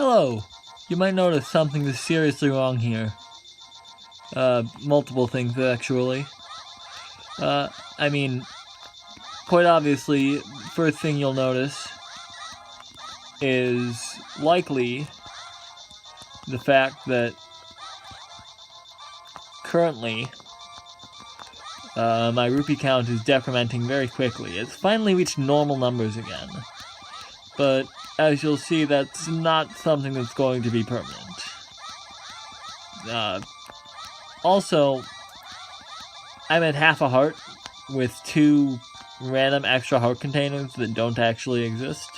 Hello! You might notice something is seriously wrong here. Multiple things, actually. I mean, quite obviously, first thing you'll notice is likely the fact that currently my rupee count is decrementing very quickly. It's finally reached normal numbers again. But as you'll see, that's not something that's going to be permanent. Also, I'm at half a heart with 2 random extra heart containers that don't actually exist.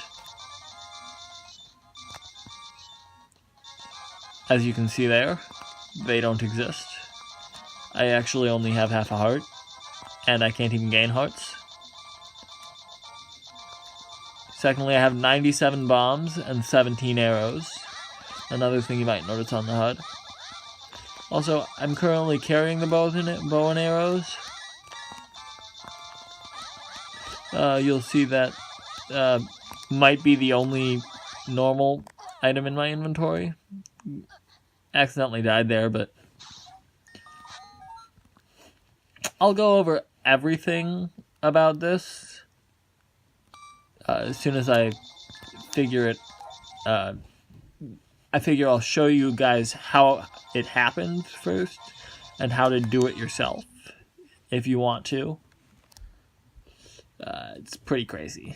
As you can see there, they don't exist. I actually only have half a heart, and I can't even gain hearts. Secondly, I have 97 bombs and 17 arrows. Another thing you might notice on the HUD. Also, I'm currently carrying the bow and arrows. You'll see that might be the only normal item in my inventory. Accidentally died there, but I'll go over everything about this as soon as I figure it. I figure I'll show you guys how it happened first and how to do it yourself if you want to. It's pretty crazy.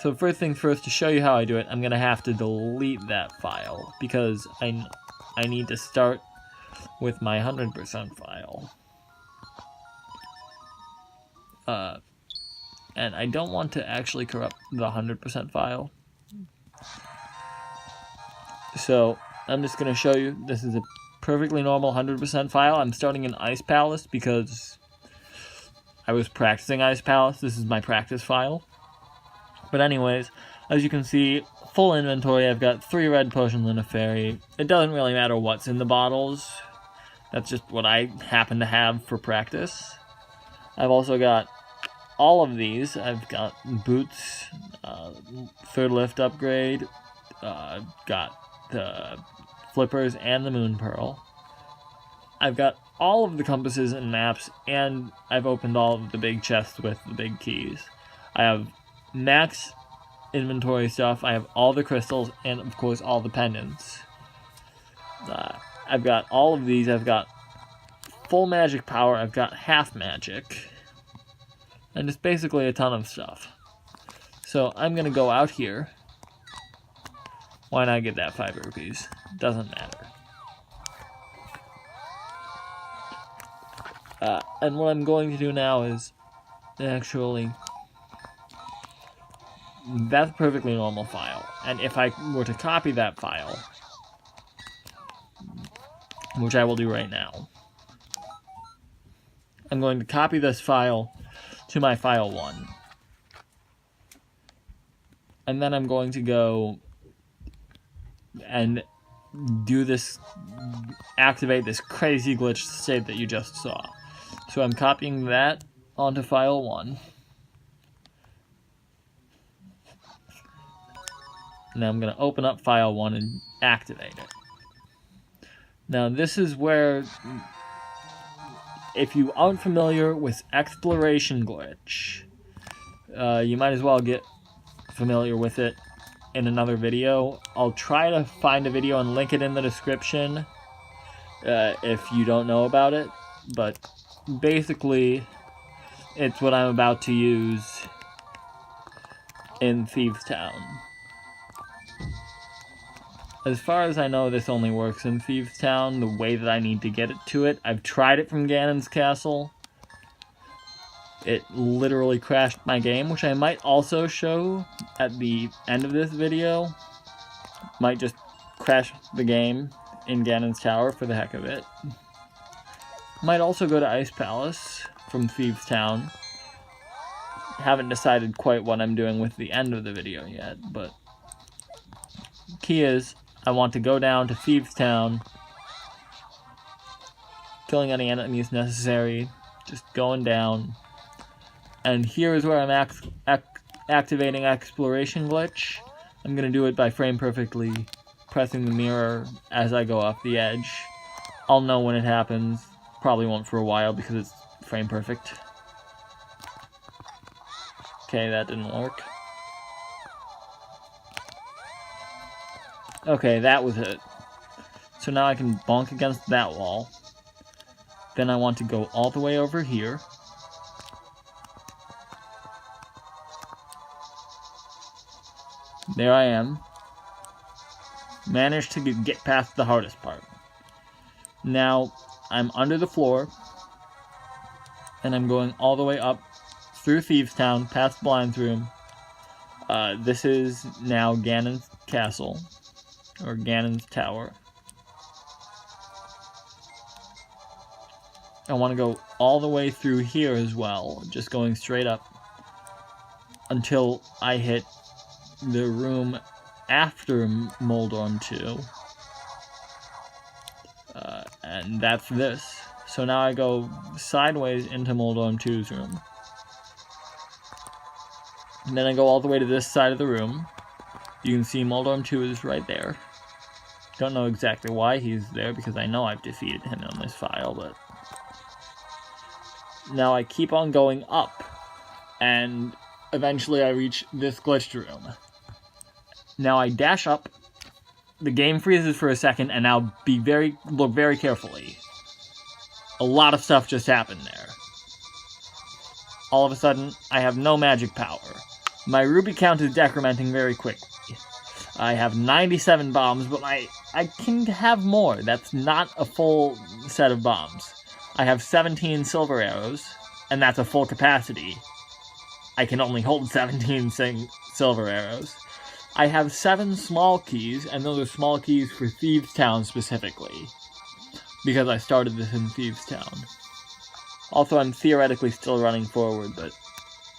So first things first, to show you how I do it, I'm going to have to delete that file because I need to start with my 100% file. And I don't want to actually corrupt the 100% file. So I'm just going to show you, this is a perfectly normal 100% file. I'm starting in Ice Palace because I was practicing Ice Palace. This is my practice file. But anyways, as you can see, full inventory. I've got 3 red potions and a fairy. It doesn't really matter what's in the bottles. That's just what I happen to have for practice. I've also got all of these. I've got boots, 3rd lift upgrade, got the flippers and the moon pearl. I've got all of the compasses and maps, and I've opened all of the big chests with the big keys. I have max inventory stuff. I have all the crystals and of course all the pendants. I've got all of these. I've got full magic power. I've got half magic. And it's basically a ton of stuff. So I'm going to go out here. Why not get that 5 rupees? Doesn't matter. And what I'm going to do now is actually... That's a perfectly normal file. And if I were to copy that file, which I will do right now, I'm going to copy this file to my file 1. And then I'm going to go and do this, activate this crazy glitch state that you just saw. So I'm copying that onto file 1. Now I'm going to open up file 1 and activate it. Now this is where, if you aren't familiar with exploration glitch, you might as well get familiar with it in another video. I'll try to find a video and link it in the description if you don't know about it, but basically it's what I'm about to use in Thieves Town. As far as I know, this only works in Thieves Town, the way that I need to get it to it. I've tried it from Ganon's Castle. It literally crashed my game, which I might also show at the end of this video. Might just crash the game in Ganon's Tower for the heck of it. Might also go to Ice Palace from Thieves Town. Haven't decided quite what I'm doing with the end of the video yet, but key is, I want to go down to Thieves Town, killing any enemies necessary, just going down, and here is where I'm activating exploration glitch. I'm going to do it by frame perfectly pressing the mirror as I go off the edge. I'll know when it happens. Probably won't for a while because it's frame perfect. Okay, that didn't work. Okay, that was it. So now I can bonk against that wall. Then I want to go all the way over here. There I am. Managed to get past the hardest part. Now, I'm under the floor. And I'm going all the way up through Thieves' Town, past Blind's Room. This is now Ganon's Castle. Or Ganon's Tower. I want to go all the way through here as well, just going straight up until I hit the room after Moldorm 2. And that's this. So now I go sideways into Moldorm 2's room. And then I go all the way to this side of the room. You can see Moldorm 2 is right there. Don't know exactly why he's there, because I know I've defeated him on this file, but... Now I keep on going up, and eventually I reach this glitched room. Now I dash up, the game freezes for a second, and now look very carefully. A lot of stuff just happened there. All of a sudden, I have no magic power. My ruby count is decrementing very quickly. I have 97 bombs, but I can have more. That's not a full set of bombs. I have 17 silver arrows, and that's a full capacity. I can only hold 17 silver arrows. I have 7 small keys, and those are small keys for Thieves' Town specifically, because I started this in Thieves' Town. Also, I'm theoretically still running forward, but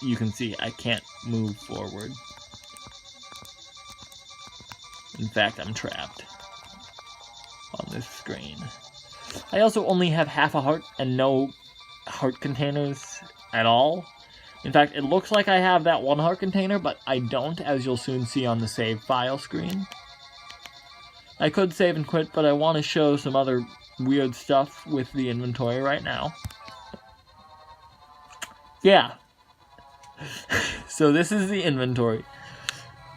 you can see I can't move forward. In fact, I'm trapped on this screen. I also only have half a heart and no heart containers at all. In fact, it looks like I have that one heart container, but I don't, as you'll soon see on the save file screen. I could save and quit, but I want to show some other weird stuff with the inventory right now. Yeah. So this is the inventory.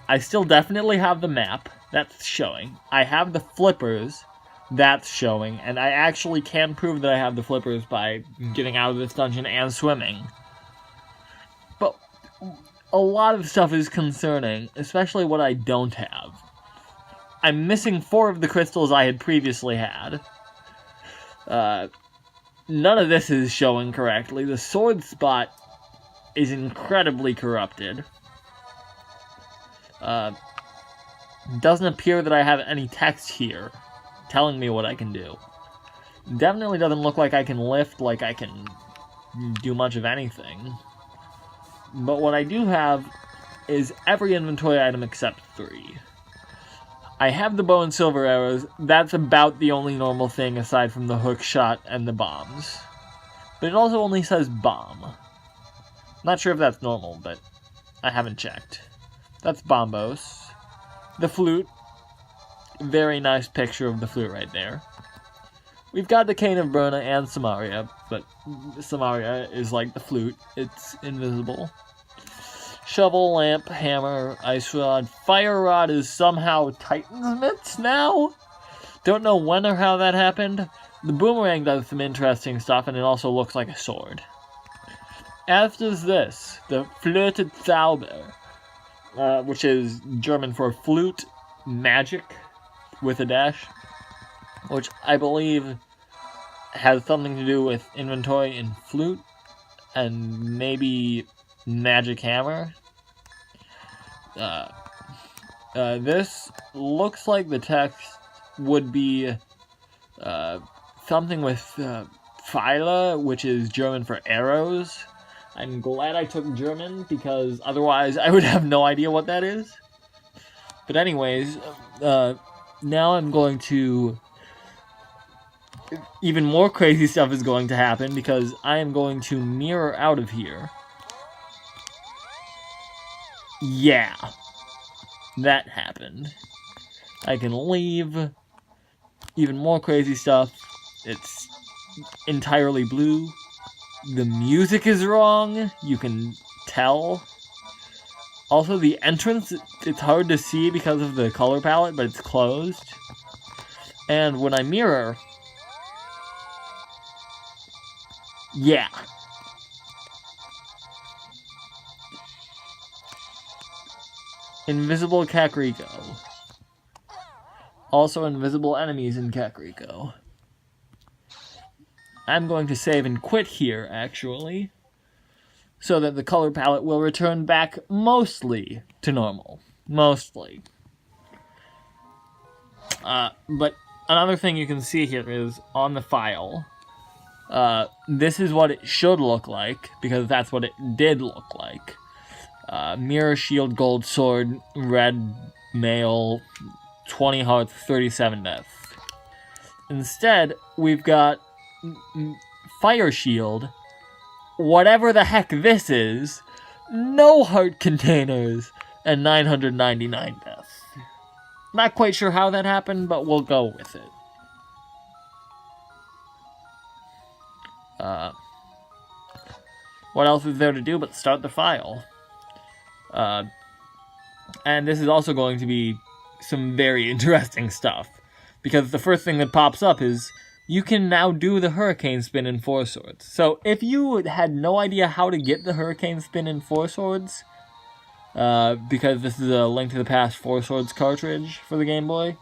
I still definitely have the map. That's showing. I have the flippers. That's showing. And I actually can prove that I have the flippers by getting out of this dungeon and swimming. But a lot of stuff is concerning, especially what I don't have. I'm missing 4 of the crystals I had previously had. None of this is showing correctly. The sword spot is incredibly corrupted. Doesn't appear that I have any text here telling me what I can do. Definitely doesn't look like I can lift, like I can do much of anything. But what I do have is every inventory item except 3. I have the bow and silver arrows. That's about the only normal thing aside from the hook shot and the bombs. But it also only says bomb. Not sure if that's normal, but I haven't checked. That's Bombos. The flute. Very nice picture of the flute right there. We've got the Cane of Berna and Samaria, but Samaria is like the flute. It's invisible. Shovel, lamp, hammer, ice rod. Fire rod is somehow Titan's mitts now? Don't know when or how that happened. The boomerang does some interesting stuff, and it also looks like a sword. As does this, the Flöte Zauber, which is German for flute magic with a dash, which I believe has something to do with inventory and flute, and maybe magic hammer. This looks like the text would be something with Pfeile, which is German for arrows. I'm glad I took German, because otherwise I would have no idea what that is. But anyways, now I'm going to... Even more crazy stuff is going to happen, because I am going to mirror out of here. Yeah. that happened. I can leave. Even more crazy stuff. It's entirely blue. The music is wrong. You can tell. Also, the entrance, it's hard to see because of the color palette, but it's closed. And when I mirror, yeah. Invisible Kakariko. Also invisible enemies in Kakariko. I'm going to save and quit here, actually, so that the color palette will return back mostly to normal. Mostly. But another thing you can see here is on the file. This is what it should look like, because that's what it did look like. Mirror, shield, gold, sword, red, male, 20 hearts, 37 deaths. Instead, we've got fire shield, whatever the heck this is, no heart containers, and 999 deaths. Not quite sure how that happened, but we'll go with it. What else is there to do but start the file? And this is also going to be some very interesting stuff, because the first thing that pops up is you can now do the hurricane spin in 4 swords. So if you had no idea how to get the hurricane spin in 4 swords, because this is a Link to the Past 4 swords cartridge for the Game Boy,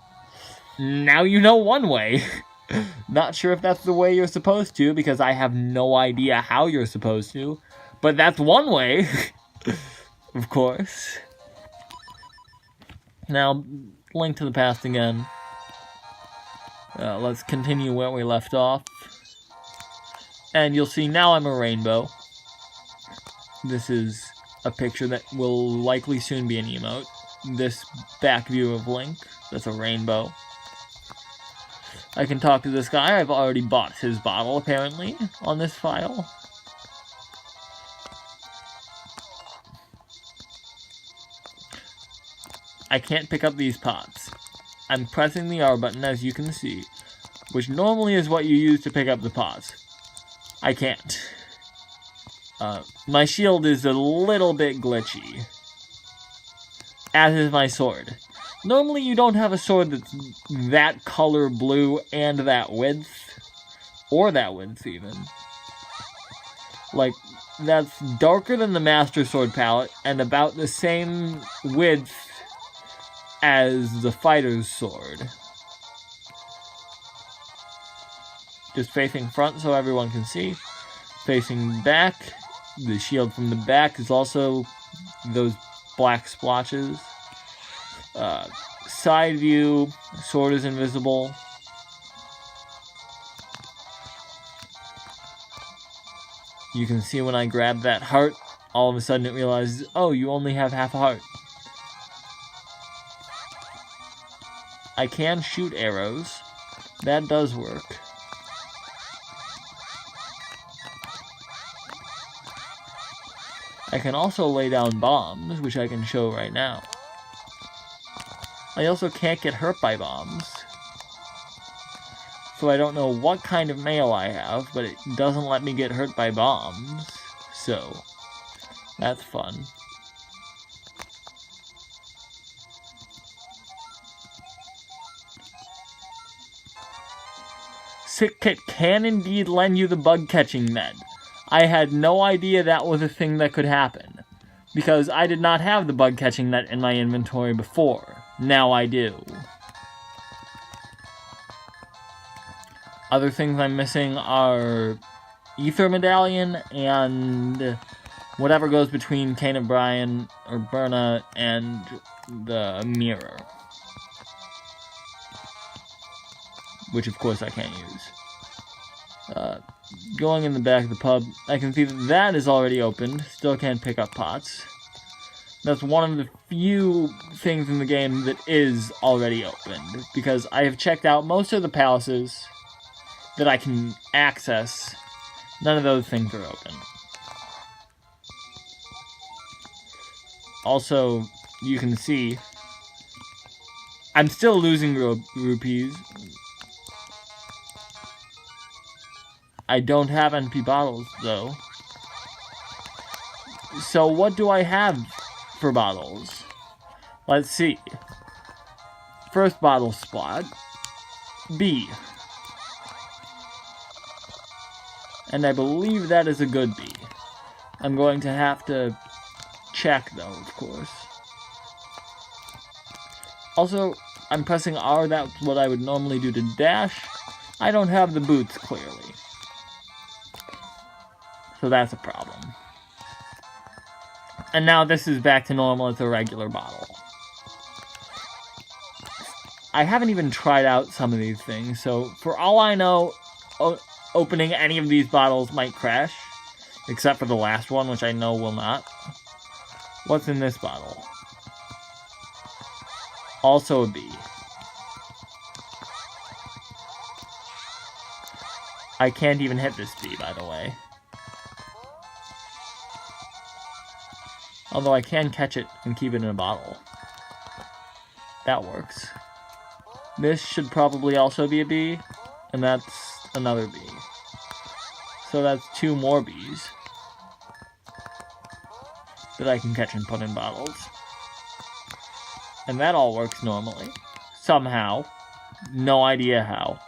now you know one way. Not sure if that's the way you're supposed to, because I have no idea how you're supposed to, but that's one way. Of course. Now, Link to the Past again. Let's continue where we left off. And you'll see now I'm a rainbow. This is a picture that will likely soon be an emote. This back view of Link, that's a rainbow. I can talk to this guy. I've already bought his bottle, apparently, on this file. I can't pick up these pots. I'm pressing the R button, as you can see, which normally is what you use to pick up the pots. I can't. My shield is a little bit glitchy, as is my sword. Normally you don't have a sword that's that color blue and that width, or that width even. Like, that's darker than the Master Sword palette, and about the same width as the fighter's sword. Just facing front so everyone can see. Facing back, the shield from the back is also those black splotches. Side view, sword is invisible. You can see when I grab that heart, all of a sudden it realizes, oh, you only have half a heart. I can shoot arrows. That does work. I can also lay down bombs, which I can show right now. I also can't get hurt by bombs. So I don't know what kind of mail I have, but it doesn't let me get hurt by bombs. So, that's fun. Sick Kit can indeed lend you the bug-catching med. I had no idea that was a thing that could happen, because I did not have the bug-catching net in my inventory before. Now I do. Other things I'm missing are Ether Medallion and whatever goes between Kane and Brian, or Berna, and the mirror. Which of course I can't use. Going in the back of the pub, I can see that that is already opened. Still can't pick up pots. That's one of the few things in the game that is already opened, because I have checked out most of the palaces that I can access. None of those things are open. Also, you can see I'm still losing rupees. I don't have NP bottles, though. So what do I have for bottles? Let's see. First bottle spot. B. And I believe that is a good B. I'm going to have to check, though, of course. Also, I'm pressing R, that's what I would normally do to dash. I don't have the boots, clearly. So that's a problem. And now this is back to normal as a regular bottle. I haven't even tried out some of these things, so for all I know, opening any of these bottles might crash. Except for the last one, which I know will not. What's in this bottle? Also a B. I can't even hit this B, by the way. Although I can catch it and keep it in a bottle. That works. This should probably also be a B, and that's another B. So that's 2 more Bs that I can catch and put in bottles. And that all works normally. Somehow. No idea how.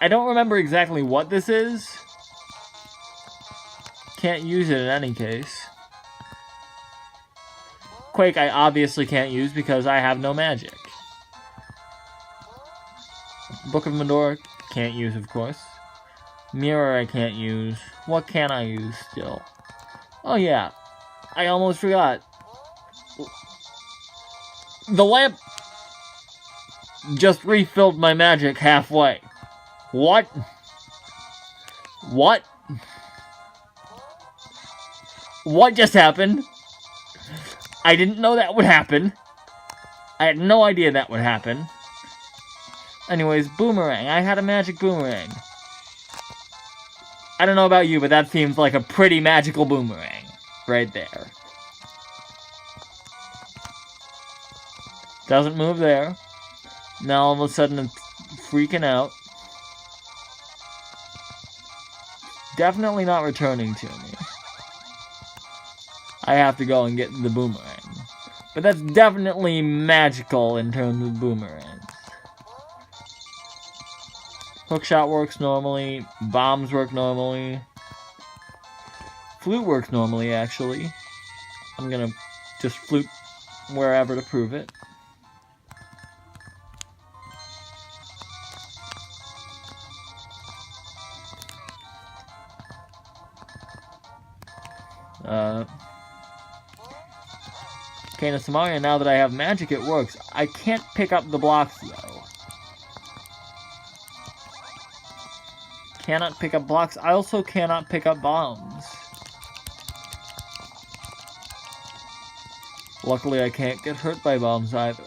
I don't remember exactly what this is. Can't use it in any case. Quake I obviously can't use because I have no magic. Book of Medora can't use, of course. Mirror I can't use. What can I use still? Oh yeah, I almost forgot. The lamp just refilled my magic halfway. What? What? What just happened? I didn't know that would happen. I had no idea that would happen. Anyways, boomerang. I had a magic boomerang. I don't know about you, but that seems like a pretty magical boomerang. Right there. Doesn't move there. Now all of a sudden it's freaking out. Definitely not returning to me. I have to go and get the boomerang. But that's definitely magical in terms of boomerangs. Hookshot works normally. Bombs work normally. Flute works normally, actually. I'm gonna just flute wherever to prove it. Kana Samaria, now that I have magic, it works. I can't pick up the blocks, though. Cannot pick up blocks. I also cannot pick up bombs. Luckily, I can't get hurt by bombs either.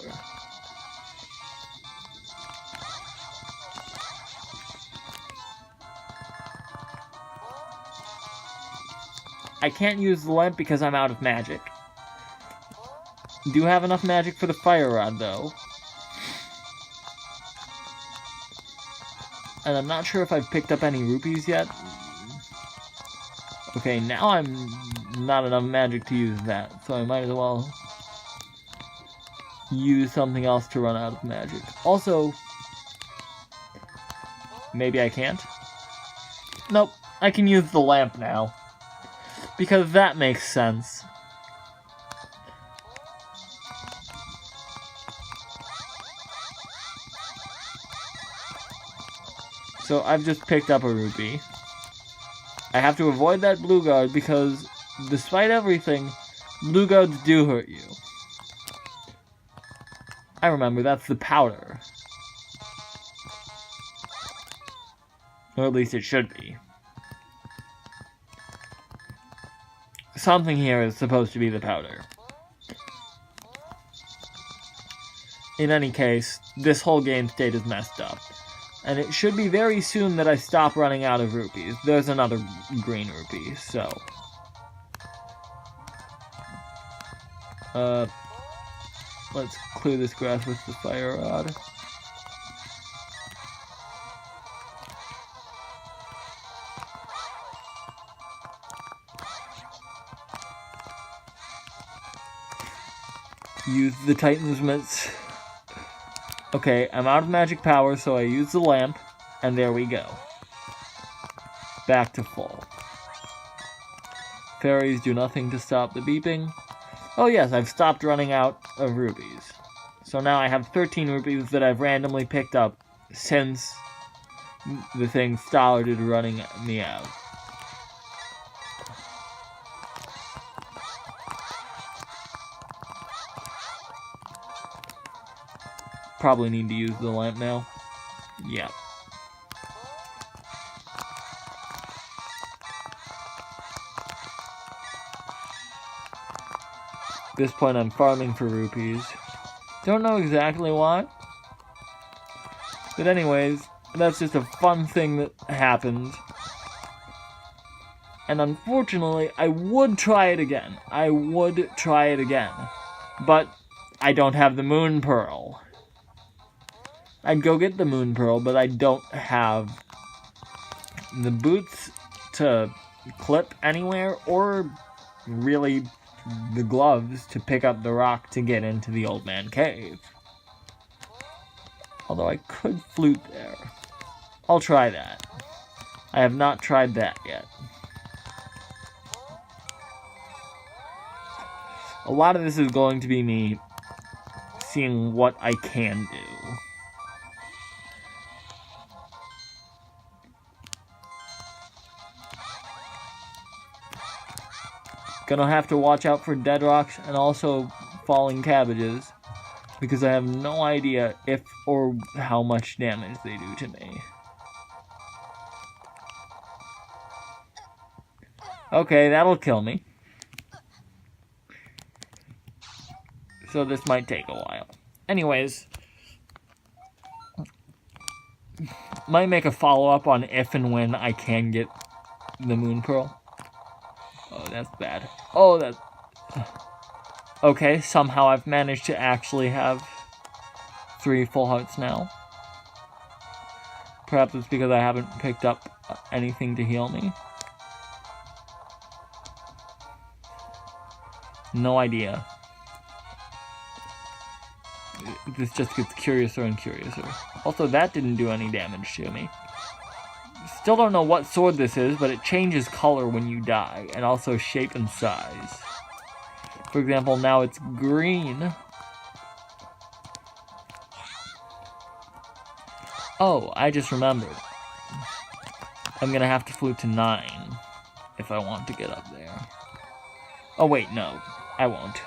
I can't use the lamp because I'm out of magic. Do have enough magic for the fire rod, though. And I'm not sure if I've picked up any rupees yet. Okay, now I'm not enough magic to use that, so I might as well use something else to run out of magic. Also, maybe I can't? Nope, I can use the lamp now. Because that makes sense. So I've just picked up a rupee. I have to avoid that blue guard because, despite everything, blue guards do hurt you. I remember, that's the powder. Or at least it should be. Something here is supposed to be the powder. In any case, this whole game state is messed up. And it should be very soon that I stop running out of rupees. There's another green rupee, so... Let's clear this grass with the fire rod. Use the Titan's mitts. Okay, I'm out of magic power, so I use the lamp, and there we go. Back to full. Fairies do nothing to stop the beeping. Oh yes, I've stopped running out of rupees. So now I have 13 rupees that I've randomly picked up since the thing started running me out. Probably need to use the lamp now. Yeah. At this point I'm farming for rupees. Don't know exactly why. But anyways, that's just a fun thing that happened. And unfortunately, I would try it again. But I don't have the moon pearl. I'd go get the moon pearl, but I don't have the boots to clip anywhere, or really the gloves to pick up the rock to get into the old man cave. Although I could flute there. I'll try that. I have not tried that yet. A lot of this is going to be me seeing what I can do. Gonna have to watch out for dead rocks and also falling cabbages, because I have no idea if or how much damage they do to me. Okay, that'll kill me. So this might take a while. Anyways, might make a follow-up on if and when I can get the moon pearl. Oh, that's bad. Oh, that's... Okay, somehow I've managed to actually have 3 full hearts now. Perhaps it's because I haven't picked up anything to heal me. No idea. This just gets curiouser and curiouser. Also, that didn't do any damage to me. Still don't know what sword this is, but it changes color when you die, and also shape and size. For example, now it's green. Oh, I just remembered. I'm gonna have to flute to 9 if I want to get up there. Oh wait, no, I won't.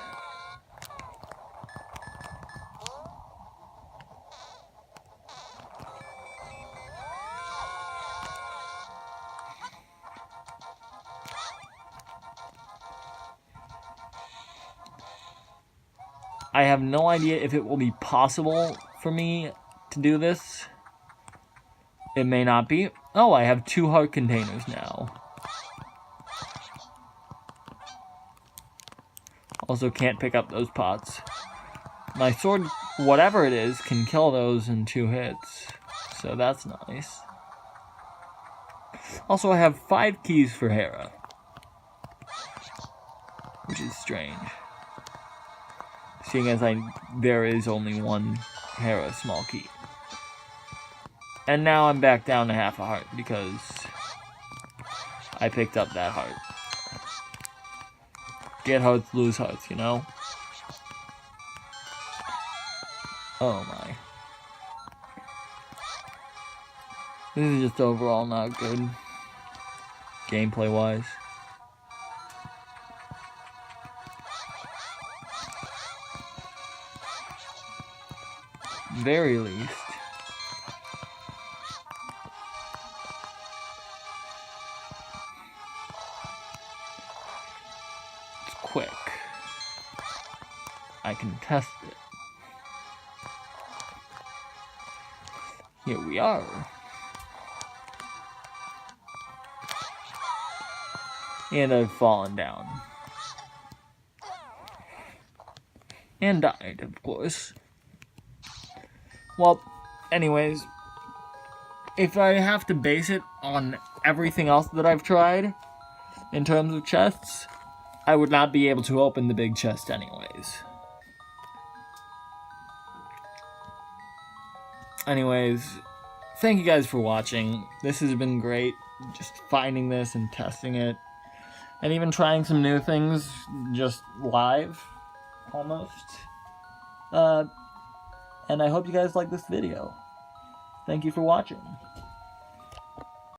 I have no idea if it will be possible for me to do this. It may not be. Oh, I have 2 heart containers now. Also can't pick up those pots. My sword, whatever it is, can kill those in 2 hits. So that's nice. Also, I have 5 keys for Hera, which is strange, seeing as there is only 1 Hera small key. And now I'm back down to half a heart because I picked up that heart. Get hearts, lose hearts, you know? Oh my. This is just overall not good, gameplay-wise. Very least. It's quick. I can test it. Here we are. And I've fallen down. And died, of course. Well, anyways, if I have to base it on everything else that I've tried, in terms of chests, I would not be able to open the big chest anyways. Anyways, thank you guys for watching. This has been great, just finding this and testing it. And even trying some new things, just live, almost. And I hope you guys like this video. Thank you for watching.